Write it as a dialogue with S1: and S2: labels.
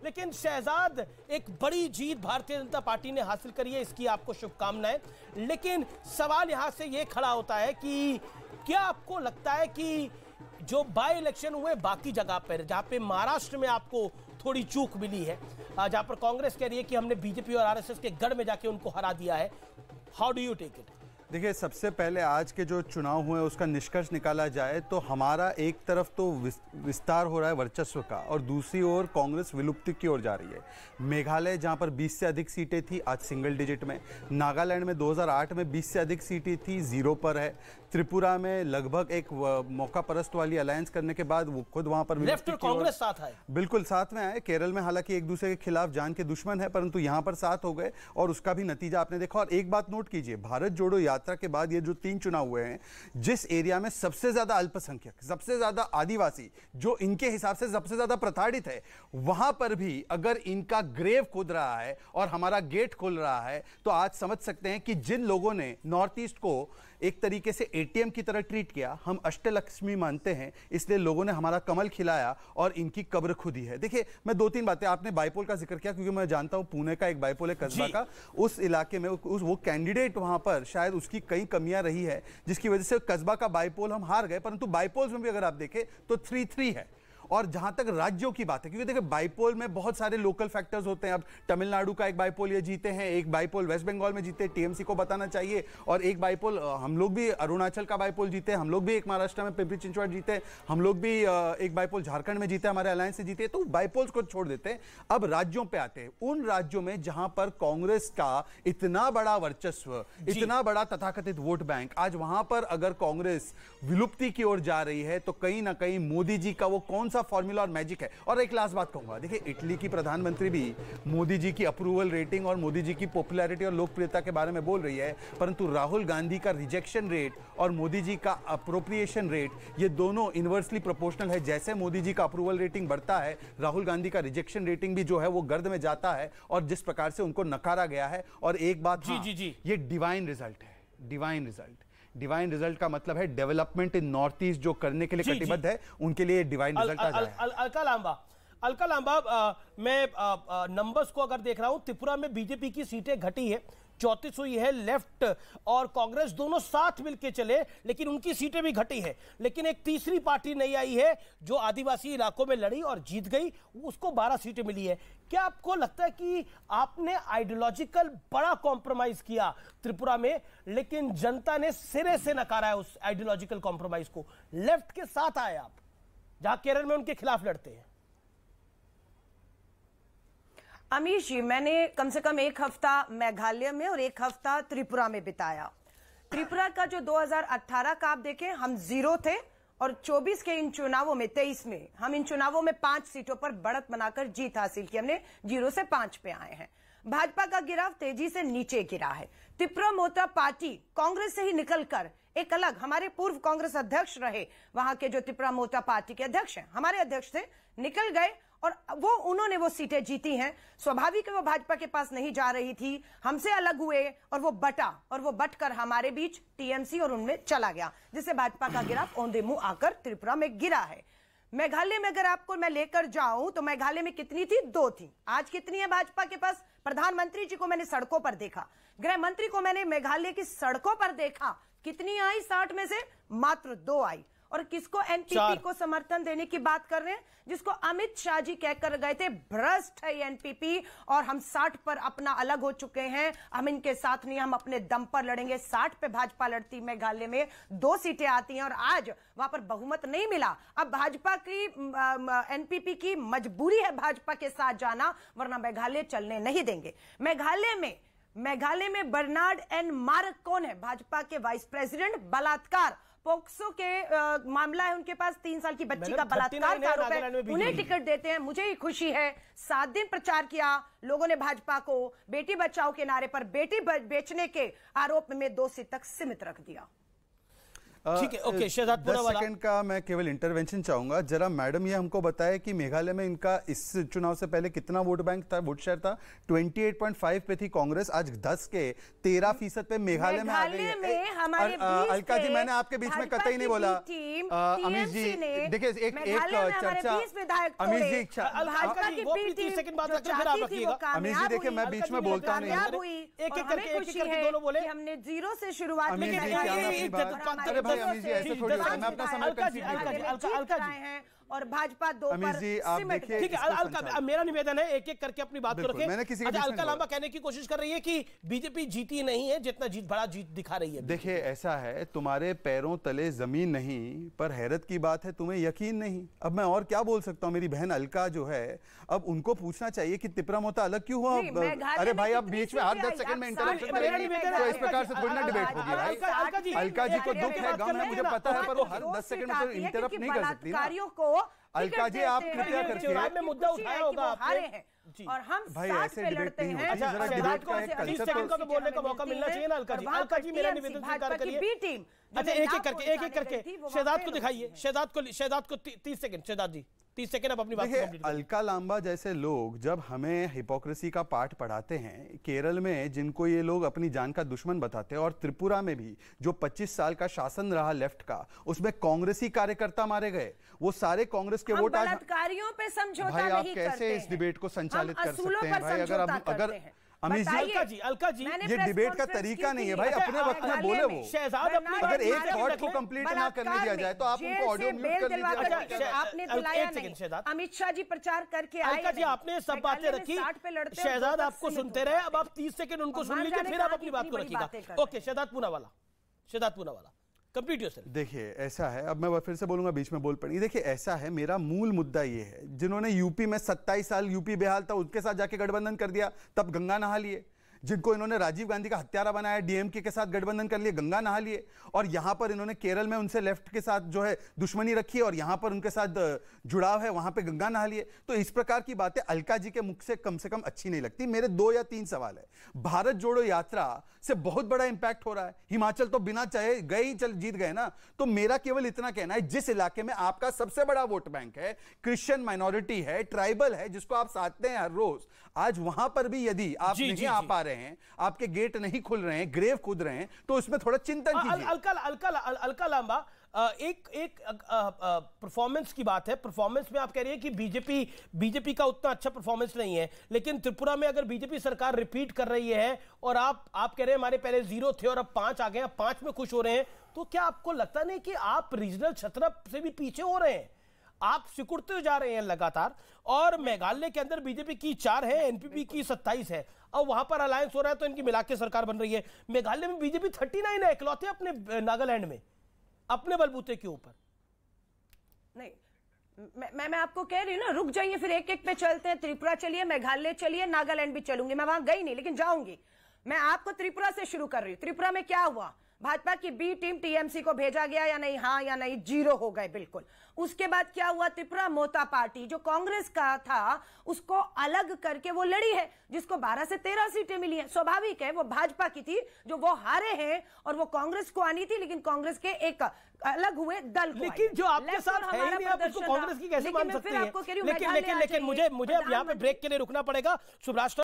S1: लेकिन शहजाद, एक बड़ी जीत भारतीय जनता पार्टी ने हासिल करी है, इसकी आपको शुभकामनाएं। लेकिन सवाल यहां से यह खड़ा होता है कि क्या आपको लगता है कि जो बाय इलेक्शन हुए बाकी जगह पर, जहां पे महाराष्ट्र में आपको थोड़ी चूक मिली है, जहां पर कांग्रेस कह रही है कि हमने बीजेपी और आरएसएस के गढ़ में जाके उनको हरा दिया है, how do you take it?
S2: देखिए, सबसे पहले आज के जो चुनाव हुए उसका निष्कर्ष निकाला जाए तो हमारा एक तरफ तो विस्तार हो रहा है वर्चस्व का, और दूसरी ओर कांग्रेस विलुप्ति की ओर जा रही है। मेघालय जहां पर 20 से अधिक सीटें थी, आज सिंगल डिजिट में। नागालैंड में 2008 में 20 से अधिक सीटें थी, 0 पर है। त्रिपुरा में लगभग एक मौका परस्त वाली अलायंस करने के बाद वो खुद वहां पर
S1: लेफ्ट और कांग्रेस साथ आए,
S2: बिल्कुल साथ में आए। केरल में हालांकि एक दूसरे के खिलाफ जान के दुश्मन है, परंतु यहां पर साथ हो गए और उसका भी नतीजा आपने देखा। और एक बात नोट कीजिए, भारत जोड़ो यात्रा के बाद ये जो 3 चुनाव हुए हैं, जिस एरिया में सबसे ज्यादा अल्पसंख्यक, सबसे ज्यादा आदिवासी, जो इनके हिसाब से सबसे ज्यादा प्रताड़ित है, वहां पर भी अगर इनका ग्रेव खोद रहा है और हमारा गेट खोल रहा है, तो आज समझ सकते हैं कि जिन लोगों ने नॉर्थ ईस्ट को एक तरीके से एटीएम की तरह ट्रीट किया, हम अष्टलक्ष्मी मानते हैं, इसलिए लोगों ने हमारा कमल खिलाया और इनकी कब्र खुदी है। देखिए, मैं 2-3 बातें, आपने बाइपोल का जिक्र किया क्योंकि मैं जानता हूं पुणे का एक बाइपोल है कस्बा का, उस इलाके में वो कैंडिडेट वहां पर शायद उसकी कई कमियां रही है, जिसकी वजह से कस्बा का बाइपोल हम हार गए। परंतु बाइपोल्स में भी अगर आप देखें तो 3-3 है। और जहां तक राज्यों की बात है, क्योंकि देखिए बाइपोल में बहुत सारे लोकल फैक्टर्स होते हैं। अब तमिलनाडु का एक बाइपोल ये जीते हैं, एक बाइपोल वेस्ट बंगाल में जीते, टीएमसी को बताना चाहिए, और एक बाइपोल हम लोग भी अरुणाचल का बाइपोल जीते, हम लोग भी एक महाराष्ट्र में पिंपरी चिंचवड जीते, हम लोग भी एक बाइपोल झारखंड में जीते, हमारे अलायंस से जीते। तो बाइपोल्स को छोड़ देते हैं, अब राज्यों पे आते हैं। उन राज्यों में जहां पर कांग्रेस का इतना बड़ा वर्चस्व, इतना बड़ा तथाकथित वोट बैंक, आज वहां पर अगर कांग्रेस विलुप्ति की ओर जा रही है, तो कहीं ना कहीं मोदी जी का वो कौन सा फॉर्मूला और मैजिक है। और एक लास्ट बात कहूंगा, देखिए इटली की प्रधानमंत्री भी मोदी जी की अप्रूवल रेटिंग और मोदी जी की पॉपुलैरिटी और लोकप्रियता के बारे में बोल रही है, परंतु राहुल गांधी का रिजेक्शन रेट और मोदी जी का अप्रोप्रिएशन रेट, ये दोनों इनवर्सली प्रोपोर्शनल है। जैसे मोदी जी का अप्रूवल रेटिंग बढ़ता है, राहुल गांधी का रिजेक्शन रेटिंग भी जो है वो गर्द में जाता है, और जिस प्रकार से उनको नकारा गया है। और एक बात, ये डिवाइन रिजल्ट है, डिवाइन रिजल्ट। डिवाइन रिजल्ट का मतलब है डेवलपमेंट इन नॉर्थ ईस्ट जो करने के लिए कटिबद्ध है, उनके लिए डिवाइन रिजल्ट आ जाए।
S1: अलका लांबा, मैं नंबर्स को अगर देख रहा हूं, त्रिपुरा में बीजेपी की सीटें घटी है, 34 हुई है। लेफ्ट और कांग्रेस दोनों साथ मिलकर चले, लेकिन उनकी सीटें भी घटी है। लेकिन एक तीसरी पार्टी नई आई है जो आदिवासी इलाकों में लड़ी और जीत गई, उसको 12 सीटें मिली है। क्या आपको लगता है कि आपने आइडियोलॉजिकल बड़ा कॉम्प्रोमाइज किया त्रिपुरा में, लेकिन जनता ने सिरे से नकारा है उस आइडियोलॉजिकल कॉम्प्रोमाइज को? लेफ्ट के साथ आए आप, जहां केरल में उनके खिलाफ लड़ते हैं।
S3: अमीश जी, मैंने कम से कम 1 हफ्ता मेघालय में और 1 हफ्ता त्रिपुरा में बिताया। त्रिपुरा का जो 2018 का आप देखें, हम 0 थे, और 24 के इन चुनावों में, 23 में, हम इन चुनावों में 5 सीटों पर बढ़त बनाकर जीत हासिल की। हमने 0 से 5 पे आए हैं। भाजपा का गिराव तेजी से नीचे गिरा है। त्रिपुरा मोर्चा पार्टी कांग्रेस से ही निकलकर एक अलग, हमारे पूर्व कांग्रेस अध्यक्ष रहे, वहां के जो त्रिपुरा मोर्चा पार्टी के अध्यक्ष हैं, हमारे अध्यक्ष थे, निकल गए और उन्होंने वो सीटें जीती हैं। स्वाभाविक है वो भाजपा के पास नहीं जा रही थी, हमसे अलग हुए और वो बटा, और वो बटकर हमारे बीच टीएमसी और उनमें चला गया, जिससे भाजपा का गिराव औंधे मुंह आकर त्रिपुरा में गिरा है। मेघालय में अगर आपको मैं लेकर जाऊं तो मेघालय में कितनी थी? 2 थी। आज कितनी है भाजपा के पास? प्रधानमंत्री जी को मैंने सड़कों पर देखा, गृह मंत्री को मैंने मेघालय की सड़कों पर देखा। कितनी आई? 60 में से मात्र 2 आई। और किसको? एनपीपी को समर्थन देने की बात कर रहे हैं, जिसको अमित शाह जी कहकर गए थे भ्रष्ट है ये एनपीपी, और हम 60 पर अपना अलग हो चुके हैं, हम इनके साथ नहीं, हम अपने दम पर लड़ेंगे। 60 पे भाजपा लड़ती, मेघालय में 2 सीटें आती हैं, और आज वहां पर बहुमत नहीं मिला। अब भाजपा की, एनपीपी की मजबूरी है भाजपा के साथ जाना, वरना मेघालय चलने नहीं देंगे। मेघालय में बर्नार्ड एन मार्क कौन है? भाजपा के वाइस प्रेसिडेंट। बलात्कार, पोक्सो के मामला है उनके पास, 3 साल की बच्ची का बलात्कार का आरोप है, उन्हें टिकट देते हैं। मुझे ही खुशी है, 7 दिन प्रचार किया लोगों ने भाजपा को, बेटी बचाओ के नारे पर बेटी बेचने के आरोप में 2 सीट तक सीमित रख दिया।
S1: ठीक है, ओके, शहजाद
S2: 10 सेकंड का मैं केवल इंटरवेंशन चाहूंगा। जरा मैडम ये हमको बताए कि मेघालय में इनका इस चुनाव से पहले कितना वोट बैंक था, वोट शेयर था? 28.5 पे थी कांग्रेस, आज 10 के 13% पे मेघालय में आ गई है। अलका जी, मैंने आपके बीच में कतई नहीं बोला। अमीश जी देखिए, एक चर्चा, अमीश जी अमीश जी देखिए, मैं बीच में बोलता नहीं।
S1: एक एक करके दोनों बोले।
S3: हमने 0 से शुरुआत
S2: अरे भाई अमीश जी ऐसे थोड़ी होता है, मैं अपना समय
S1: अलका जी
S3: और भाजपा 2 पर सिमट गई।
S1: ठीक है अलका, मेरा निवेदन है एक एक करके अपनी बात को रखें।
S2: मैंने किसी
S1: अलका लांबा कहने की कोशिश कर रही है कि बीजेपी जीती नहीं है जितना बड़ा जीत दिखा रही है।
S2: देखिए ऐसा है, तुम्हारे पैरों तले जमीन नहीं, पर हैरत की बात है तुम्हें यकीन नहीं। अब मैं और क्या बोल सकता हूँ? मेरी बहन अलका जो है, अब उनको पूछना चाहिए कि तिपरा मोता अलग क्यों हुआ। अरे भाई आप बीच में हर 10 सेकंड में इंटरप्शन करेंगे तो इस प्रकार से थोड़ी ना डिबेट होगी भाई। अलका जी को दुख है, गम है, मुझे पता है, पर वो हर 10 सेकंड में इंटरप्ट नहीं कर सकती ना। अलका जी आप कृपया करके
S1: में मुद्दा उठाया होगा आपने,
S3: और हम
S2: भाई ऐसे
S3: पे
S2: डिबेट
S3: लड़ते
S2: नहीं
S3: हैं।
S2: होती। जरा डिबेट का एक
S1: 30 सेकंड का तो बोलने का मौका मिलना चाहिए ना अलका जी। अलका जी मेरा निवेदन स्वीकार करिए। अच्छा एक एक करके शहजाद को दिखाइए, शहजाद को 30 सेकंड, शहजाद जी 30 सेकंड अब अपनी बात
S2: देखिए, अलका लांबा जैसे लोग जब हमें हिपोक्रेसी का पाठ पढ़ाते हैं, केरल में जिनको ये लोग अपनी जान का दुश्मन बताते हैं, और त्रिपुरा में भी जो 25 साल का शासन रहा लेफ्ट का, उसमें कांग्रेसी कार्यकर्ता मारे गए। वो सारे कांग्रेस के वोट आज
S3: बलात्कारियों पे समझौता
S2: भाई आप
S3: नहीं
S2: कैसे
S3: करते
S2: इस डिबेट को संचालित कर
S3: असूलों
S2: सकते हैं
S3: पर
S2: भाई? अगर अमीश जी,
S1: अलका जी
S2: ये डिबेट का तरीका नहीं है भाई, अपने वक्त में बोले वो।
S1: शहजाद अपनी
S2: अगर एक थॉट को कंप्लीट ना करने दिया जाए तो आप उनको ऑडियो म्यूट कर लीजिए।
S3: आपने दिलाया नहीं, अमित शाह जी प्रचार करके आए।
S1: अलका जी आपने सब बातें रखी, शहजाद आपको सुनते रहे, अब आप 30 सेकंड उनको सुन लीजिए, फिर आप अपनी बात को रखिएगा। Okay, Shehzad Poonawalla complete yourself.
S2: देखिए ऐसा है, अब मैं फिर से बोलूंगा, बीच में बोल पड़ी। देखिए ऐसा है, मेरा मूल मुद्दा ये है, जिन्होंने यूपी में 27 साल यूपी बेहाल था उनके साथ जाके गठबंधन कर दिया, तब गंगा नहा लिए। जिनको इन्होंने राजीव गांधी का हत्यारा बनाया, डीएमके के साथ गठबंधन कर लिए, गंगा नहा लिए। और यहां पर इन्होंने केरल में उनसे लेफ्ट के साथ जो है दुश्मनी रखी है, और यहां पर उनके साथ जुड़ाव है, वहां पे गंगा नहा लिए। तो इस प्रकार की बातें अलका जी के मुख से कम अच्छी नहीं लगती। मेरे 2 या 3 सवाल है। भारत जोड़ो यात्रा से बहुत बड़ा इंपैक्ट हो रहा है, हिमाचल तो बिना चाहे गए ही चल जीत गए ना। तो मेरा केवल इतना कहना है, जिस इलाके में आपका सबसे बड़ा वोट बैंक है, क्रिश्चियन माइनॉरिटी है, ट्राइबल है, जिसको आप साधते हैं हर रोज, आज वहां पर भी यदि आप नहीं आ पा रहे हैं, आपके गेट नहीं खुल रहे हैं, ग्रेव खुद रहे हैं, तो इसमें थोड़ा चिंतन कीजिए।
S1: अलका लांबा, एक परफॉर्मेंस की बात है। परफॉर्मेंस में आप कह रही है कि बीजेपी का उतना अच्छा परफॉर्मेंस नहीं है, लेकिन त्रिपुरा में अगर बीजेपी सरकार रिपीट कर रही है और आप कह रहे हैं हमारे पहले 0 थे और अब 5 आ गए, अब 5 में खुश हो रहे हैं, तो क्या आपको लगता नहीं कि आप रीजनल छतरप से भी पीछे हो रहे हैं? आप सिकुड़ते जा रहे हैं लगातार। और मेघालय के अंदर बीजेपी की 4 है, एनपीपी की 27 है, और वहां पर अलायंस हो रहा है तो इनकी मिला के सरकार बन रही है। मेघालय में बीजेपी 39 है, इकलौते अपने नागालैंड में, अपने बलबूते के ऊपर।
S3: नहीं, मैं आपको कह रही हूँ ना, रुक जाइए, फिर एक एक पे चलते हैं। त्रिपुरा चलिए, मेघालय चलिए, नागालैंड भी चलूंगी। मैं वहां गई नहीं लेकिन जाऊंगी। मैं आपको त्रिपुरा से शुरू कर रही हूँ। त्रिपुरा में क्या हुआ? भाजपा की बी टीम टीएमसी को भेजा गया या नहीं? हाँ या नहीं? 0 हो गए बिल्कुल। उसके बाद क्या हुआ? त्रिपुरा मोता पार्टी जो कांग्रेस का था उसको अलग करके वो लड़ी है, जिसको 12 से 13 सीटें मिली हैं। स्वाभाविक है, वो भाजपा की थी जो वो हारे हैं, और वो कांग्रेस को आनी थी, लेकिन कांग्रेस के एक अलग हुए दल को।
S1: लेकिन जो आपके साथ है ही नहीं, आप उसको कांग्रेस की कैसे मान सकते हैं? लेकिन मुझे अब यहाँ पे ब्रेक के लिए रुकना पड़ेगा। शुभराष्ट्र